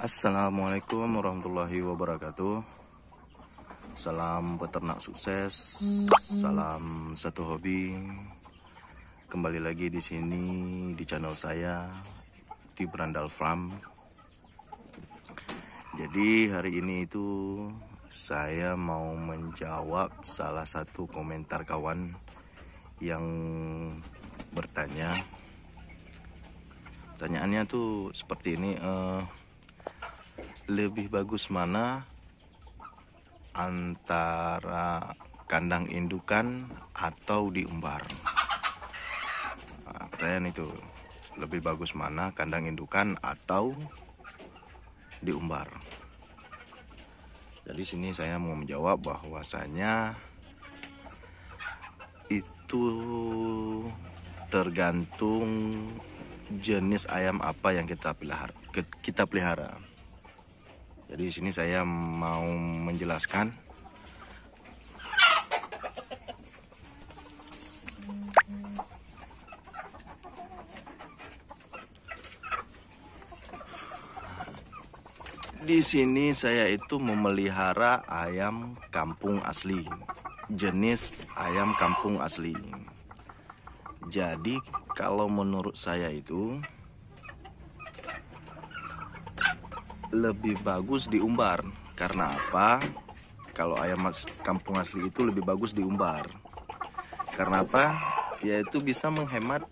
Assalamualaikum warahmatullahi wabarakatuh. Salam peternak sukses, salam satu hobi. Kembali lagi di sini di channel saya di Brandal Farm. Jadi hari ini itu saya mau menjawab salah satu komentar kawan yang bertanya. Pertanyaannya tuh seperti ini, lebih bagus mana antara kandang indukan atau diumbar? Nah, pertanyaan itu, lebih bagus mana kandang indukan atau diumbar? Jadi sini saya mau menjawab bahwasanya itu tergantung jenis ayam apa yang kita pelihara. Jadi di sini saya mau menjelaskan di sini saya itu memelihara ayam kampung asli, jenis ayam kampung asli. Jadi kalau menurut saya itu lebih bagus diumbar. Karena apa? Kalau ayam kampung asli itu lebih bagus diumbar. Karena apa? Yaitu bisa menghemat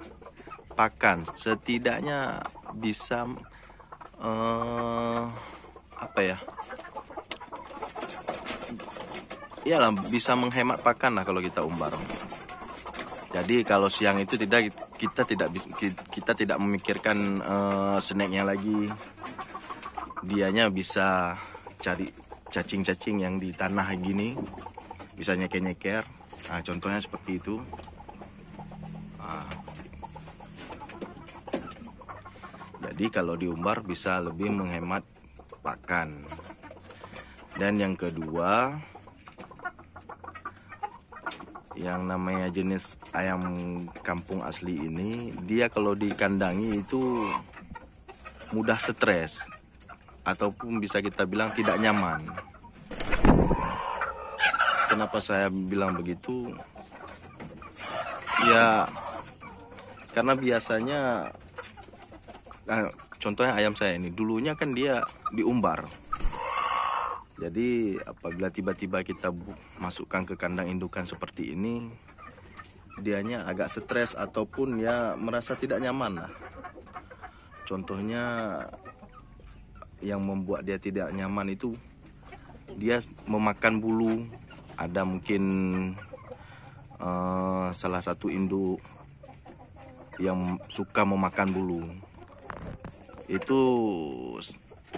pakan. Setidaknya bisa iyalah bisa menghemat pakan lah kalau kita umbar. Jadi kalau siang itu kita tidak memikirkan snacknya lagi. Dianya bisa cari cacing-cacing yang di tanah gini, bisa nyeker-nyeker. Nah, contohnya seperti itu. Nah, jadi kalau diumbar bisa lebih menghemat pakan. Dan yang kedua, yang namanya jenis ayam kampung asli ini, dia kalau dikandangi itu mudah stres, ataupun bisa kita bilang tidak nyaman. Kenapa saya bilang begitu? Ya, karena biasanya, contohnya ayam saya ini, dulunya kan dia diumbar. Jadi apabila tiba-tiba kita masukkan ke kandang indukan seperti ini, dianya agak stres ataupun ya merasa tidak nyaman lah. Contohnya yang membuat dia tidak nyaman itu dia memakan bulu. Ada mungkin salah satu induk yang suka memakan bulu. Itu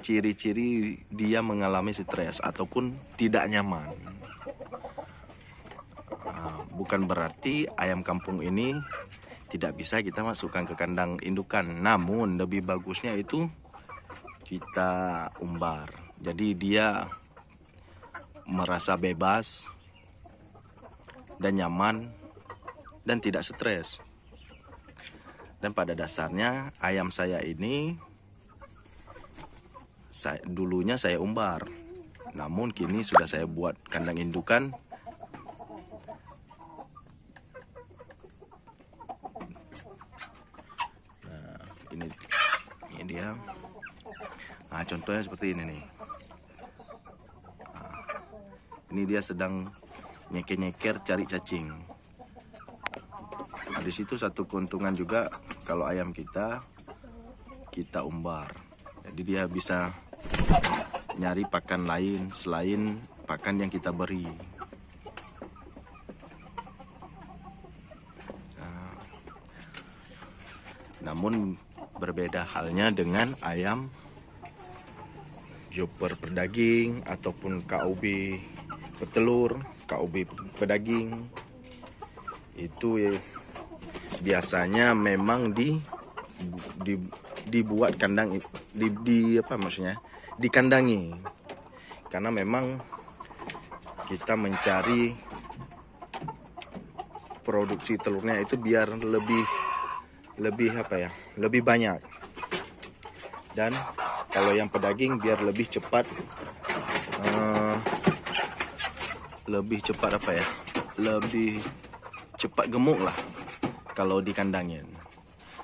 ciri-ciri dia mengalami stres ataupun tidak nyaman. Bukan berarti ayam kampung ini tidak bisa kita masukkan ke kandang indukan, namun lebih bagusnya itu kita umbar. Jadi dia merasa bebas dan nyaman dan tidak stres. Dan pada dasarnya ayam saya ini dulunya saya umbar, namun kini sudah saya buat kandang indukan. Nah, ini dia. Nah, contohnya seperti ini nih. Nah, ini dia sedang nyeker-nyeker cari cacing. Nah, di situ satu keuntungan juga kalau ayam kita umbar. Jadi dia bisa nyari pakan lain selain pakan yang kita beri. Nah, namun berbeda halnya dengan ayam joper pedaging ataupun KOB petelur, KOB pedaging. Itu biasanya memang dibuat kandang dikandangi. Karena memang kita mencari produksi telurnya itu biar lebih lebih banyak. Dan Kalau yang pedaging biar lebih cepat, lebih cepat gemuk lah kalau dikandangin.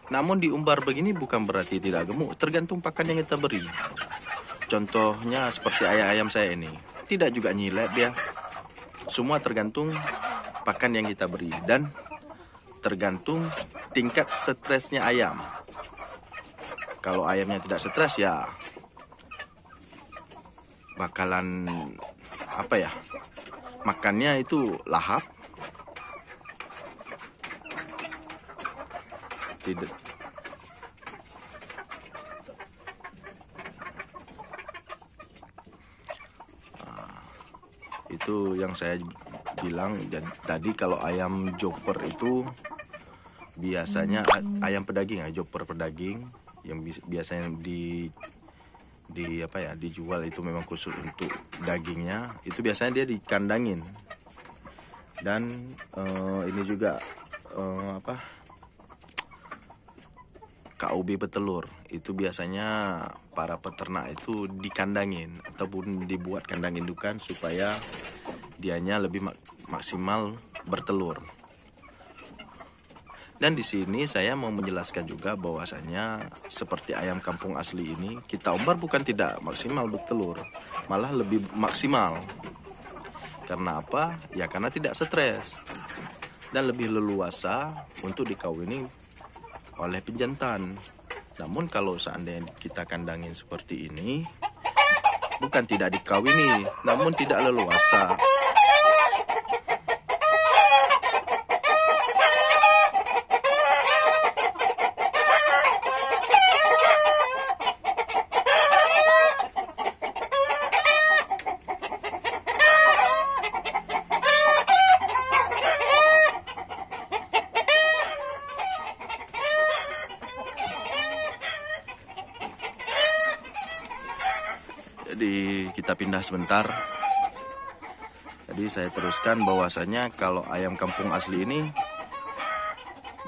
Namun diumbar begini bukan berarti tidak gemuk, tergantung pakan yang kita beri. Contohnya seperti ayam saya ini, tidak juga nyilet dia. Semua tergantung pakan yang kita beri dan tergantung tingkat stresnya ayam. Kalau ayamnya tidak stres ya bakalan makannya itu lahap. Tidak. Itu yang saya bilang tadi, kalau ayam joper itu biasanya ayam pedaging, joper pedaging yang biasanya dijual itu memang khusus untuk dagingnya, itu biasanya dia dikandangin. Dan ini juga KUB petelur itu biasanya para peternak itu dikandangin ataupun dibuat kandang indukan supaya dianya lebih maksimal bertelur. Dan di sini saya mau menjelaskan juga bahwasanya seperti ayam kampung asli ini, kita umbar bukan tidak maksimal bertelur, malah lebih maksimal. Karena apa? Ya karena tidak stres dan lebih leluasa untuk dikawini oleh penjantan. Namun kalau seandainya kita kandangin seperti ini, bukan tidak dikawini, namun tidak leluasa. Jadi kita pindah sebentar. Jadi saya teruskan bahwasanya kalau ayam kampung asli ini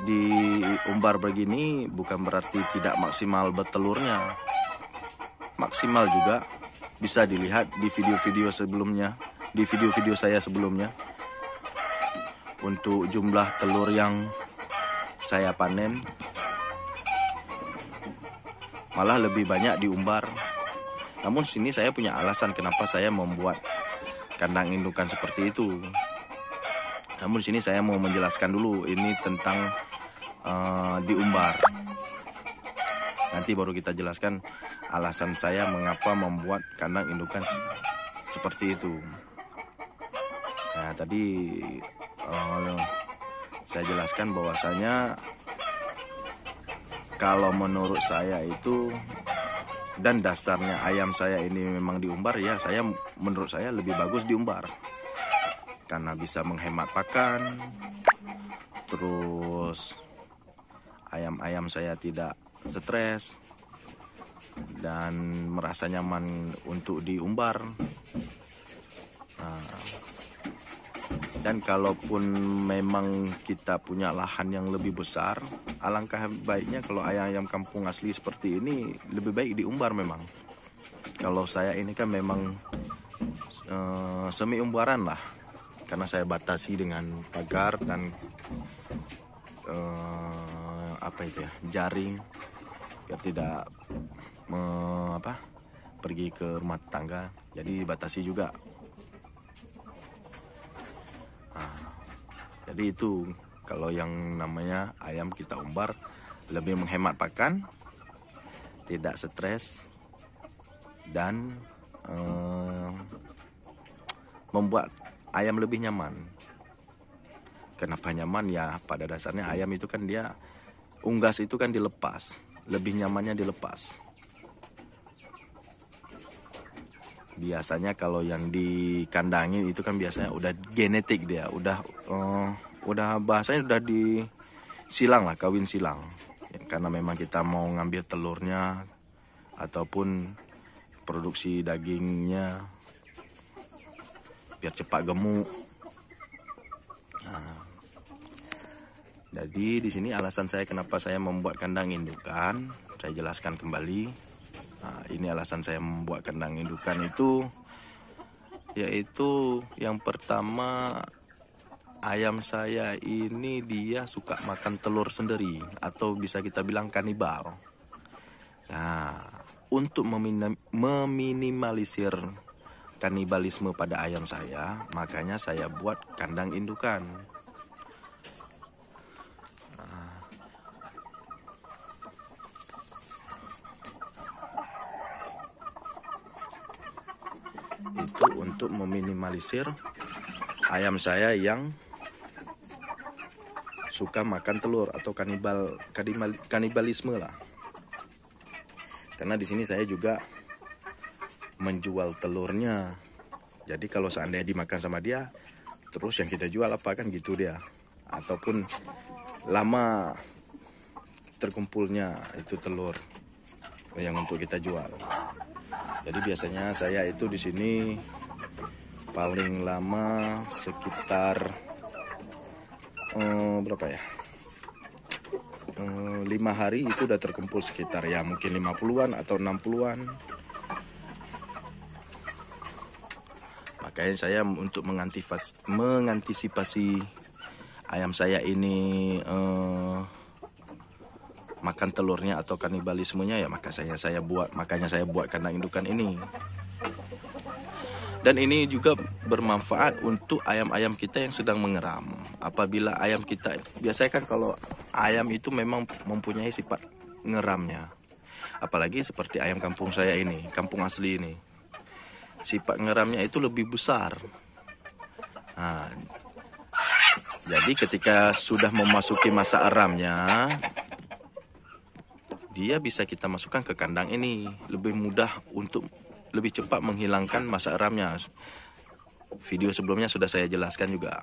diumbar begini bukan berarti tidak maksimal bertelurnya. Maksimal juga, bisa dilihat di video-video sebelumnya, di video-video saya sebelumnya. Untuk jumlah telur yang saya panen malah lebih banyak diumbar. Namun sini saya punya alasan kenapa saya membuat kandang indukan seperti itu. Namun sini saya mau menjelaskan dulu ini tentang diumbar. Nanti baru kita jelaskan alasan saya mengapa membuat kandang indukan seperti itu. Nah, tadi saya jelaskan bahwasanya kalau menurut saya itu, dan dasarnya ayam saya ini memang diumbar, ya menurut saya lebih bagus diumbar karena bisa menghemat pakan. Terus ayam-ayam saya tidak stres dan merasa nyaman untuk diumbar. Dan kalaupun memang kita punya lahan yang lebih besar, alangkah baiknya kalau ayam-ayam kampung asli seperti ini lebih baik diumbar memang. Kalau saya ini kan memang semi umbaran lah, karena saya batasi dengan pagar dan jaring biar tidak pergi ke rumah tangga, jadi dibatasi juga. Jadi itu kalau yang namanya ayam kita umbar lebih menghemat pakan, tidak stres, dan membuat ayam lebih nyaman. Kenapa nyaman? Ya pada dasarnya ayam itu kan dia unggas itu kan dilepas, lebih nyamannya dilepas. Biasanya kalau yang dikandangin itu kan biasanya udah genetik, dia udah bahasanya udah disilang lah, kawin silang ya, karena memang kita mau ngambil telurnya ataupun produksi dagingnya biar cepat gemuk. Nah, jadi di sini alasan saya kenapa saya membuat kandang indukan, saya jelaskan kembali. Nah, ini alasan saya membuat kandang indukan itu, yaitu yang pertama, ayam saya ini dia suka makan telur sendiri atau bisa kita bilang kanibal. Nah, untuk meminimalisir kanibalisme pada ayam saya, makanya saya buat kandang indukan. Itu untuk meminimalisir ayam saya yang suka makan telur atau kanibalisme lah. Karena di sini saya juga menjual telurnya. Jadi kalau seandainya dimakan sama dia, terus yang kita jual apa kan gitu dia. Ataupun lama terkumpulnya itu telur yang untuk kita jual. Jadi biasanya saya itu di sini paling lama sekitar berapa ya? 5 hari itu udah terkumpul sekitar ya mungkin 50-an atau 60-an. Makanya saya untuk mengantisipasi ayam saya ini makan telurnya atau kanibalismenya, ya makanya saya buat kandang indukan ini. Dan ini juga bermanfaat untuk ayam-ayam kita yang sedang mengeram. Apabila ayam kita, biasanya kan kalau ayam itu memang mempunyai sifat ngeramnya. Apalagi seperti ayam kampung saya ini, kampung asli ini. Sifat ngeramnya itu lebih besar. Nah, jadi ketika sudah memasuki masa eramnya, dia bisa kita masukkan ke kandang ini. Lebih mudah untuk lebih cepat menghilangkan masa eramnya. Video sebelumnya sudah saya jelaskan juga.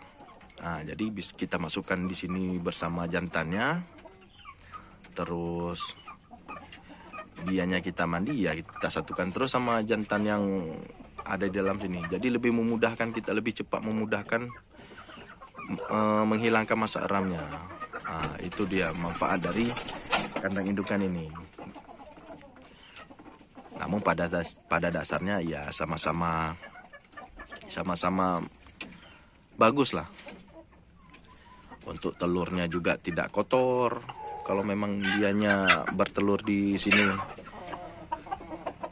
Nah, jadi kita masukkan di sini bersama jantannya. Terus dianya kita mandi, ya kita satukan terus sama jantan yang ada di dalam sini. Jadi lebih memudahkan kita, lebih cepat memudahkan menghilangkan masa eramnya. Nah, itu dia manfaat dari kandang indukan ini. Namun pada dasarnya ya sama-sama bagus lah. Untuk telurnya juga tidak kotor. Kalau memang dianya bertelur di sini,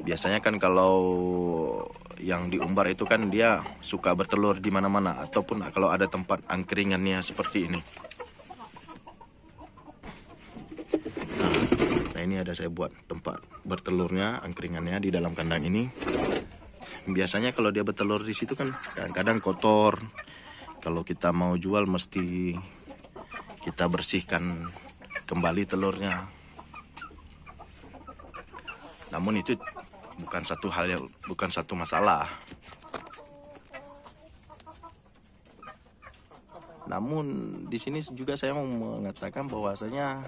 biasanya kan kalau yang diumbar itu kan dia suka bertelur di mana-mana, ataupun kalau ada tempat angkringannya seperti ini. Nah, ini ada saya buat tempat bertelurnya, angkringannya di dalam kandang ini. Biasanya kalau dia bertelur di situ kan kadang-kadang kotor. Kalau kita mau jual mesti kita bersihkan kembali telurnya. Namun itu bukan satu masalah. Namun di sini juga saya mau mengatakan bahwasanya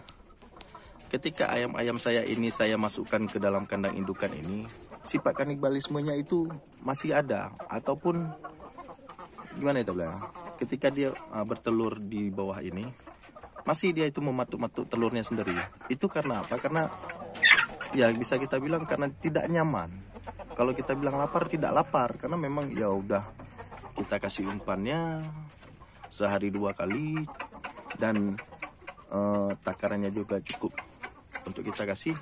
ketika ayam-ayam saya ini saya masukkan ke dalam kandang indukan ini, sifat kanibalismenya itu masih ada, ataupun gimana itu bilang? Ketika dia bertelur di bawah ini, masih dia itu mematuk-matuk telurnya sendiri. Itu karena apa? Karena ya bisa kita bilang karena tidak nyaman. Kalau kita bilang lapar, tidak lapar, karena memang ya udah kita kasih umpannya sehari 2 kali, dan takarannya juga cukup untuk kita kasih.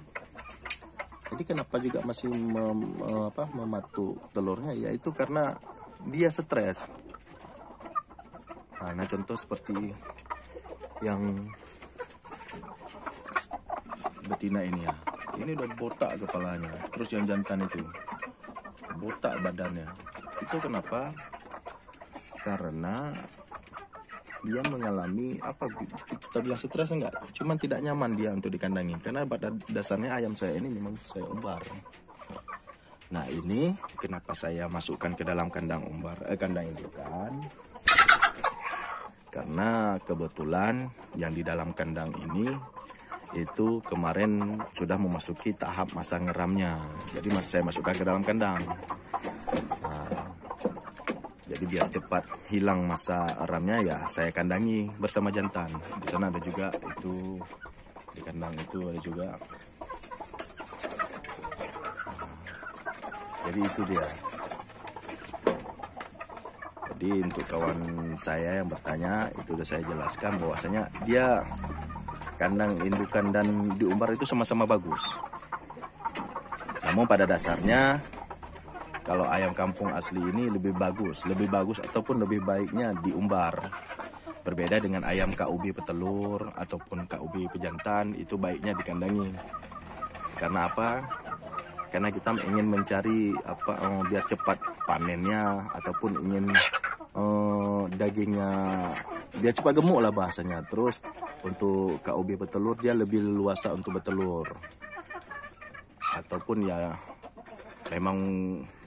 Jadi kenapa juga masih mematuk telurnya, ya itu karena dia stres. Nah, contoh seperti yang betina ini ya, ini udah botak kepalanya, terus yang jantan itu botak badannya. Itu kenapa? Karena dia mengalami kita bilang stres enggak, cuman tidak nyaman dia untuk dikandangin, karena pada dasarnya ayam saya ini memang saya umbar. Nah, ini kenapa saya masukkan ke dalam kandang indukan, karena kebetulan yang di dalam kandang ini itu kemarin sudah memasuki tahap masa ngeramnya, jadi saya masukkan ke dalam kandang. Jadi biar cepat hilang masa eramnya, ya saya kandangi bersama jantan. Di sana ada juga itu, di kandang itu ada juga. Jadi itu dia. Jadi untuk kawan saya yang bertanya, itu udah saya jelaskan bahwasanya dia kandang indukan dan diumbar itu sama-sama bagus. Namun pada dasarnya kalau ayam kampung asli ini lebih bagus ataupun lebih baiknya diumbar. Berbeda dengan ayam KUB petelur ataupun KUB pejantan, itu baiknya dikandangi. Karena apa? Karena kita ingin mencari biar cepat panennya ataupun ingin dagingnya dia cepat gemuk lah bahasanya. Terus untuk KUB petelur dia lebih luasa untuk bertelur, ataupun ya memang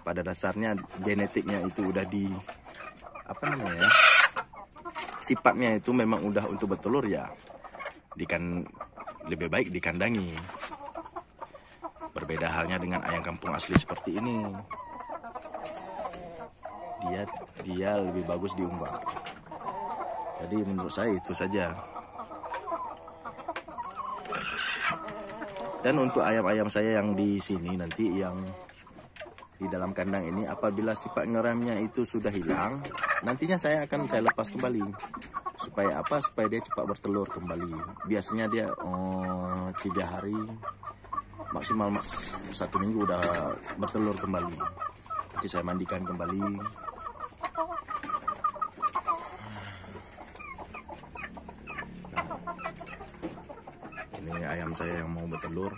pada dasarnya genetiknya itu udah sifatnya itu memang udah untuk bertelur ya, lebih baik dikandangi. Berbeda halnya dengan ayam kampung asli seperti ini, dia lebih bagus diumbar. Jadi menurut saya itu saja. Dan untuk ayam-ayam saya yang di sini nanti, yang di dalam kandang ini, apabila sifat ngeremnya itu sudah hilang, nantinya saya lepas kembali. Supaya apa? Supaya dia cepat bertelur kembali. Biasanya dia 3 hari, maksimal 1 minggu udah bertelur kembali. Nanti saya mandikan kembali. Ini ayam saya yang mau bertelur.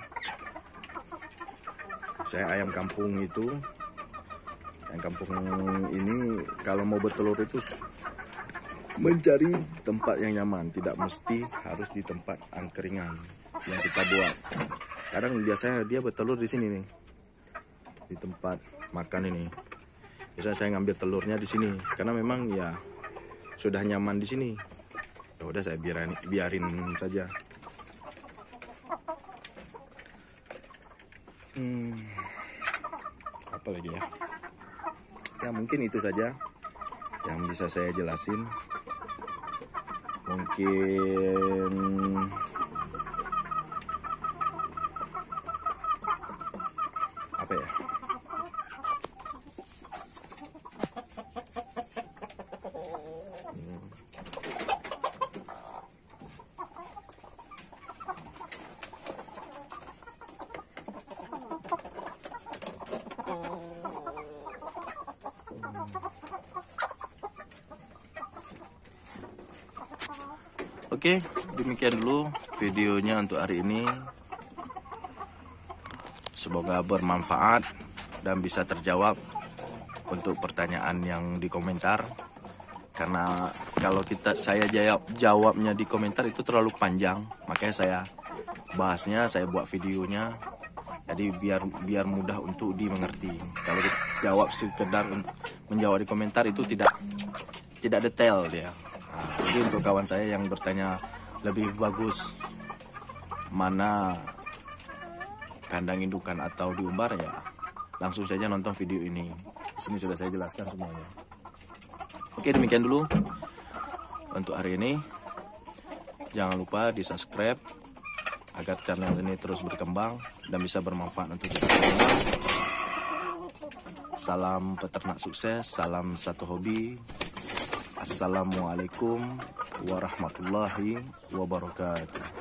Saya ayam kampung itu, ayam kampung ini kalau mau bertelur itu mencari tempat yang nyaman, tidak mesti harus di tempat angkringan yang kita buat. Kadang biasanya dia bertelur di sini nih, di tempat makan ini. Biasanya saya ngambil telurnya di sini karena memang ya sudah nyaman di sini. Ya udah saya biarin saja. Apa lagi ya? Ya mungkin itu saja yang bisa saya jelasin. Mungkin apa ya? Oke, demikian dulu videonya untuk hari ini. Semoga bermanfaat dan bisa terjawab untuk pertanyaan yang di komentar. Karena kalau saya jawabnya di komentar itu terlalu panjang, makanya saya bahasnya, saya buat videonya. Jadi biar mudah untuk dimengerti. Kalau jawab sekedar menjawab di komentar itu tidak detail dia. Jadi untuk kawan saya yang bertanya lebih bagus mana kandang indukan atau diumbar, ya langsung saja nonton video ini. Di sini sudah saya jelaskan semuanya. Oke, demikian dulu untuk hari ini. Jangan lupa di subscribe agar channel ini terus berkembang dan bisa bermanfaat untuk kita semua. Salam peternak sukses, salam satu hobi. Assalamualaikum warahmatullahi wabarakatuh.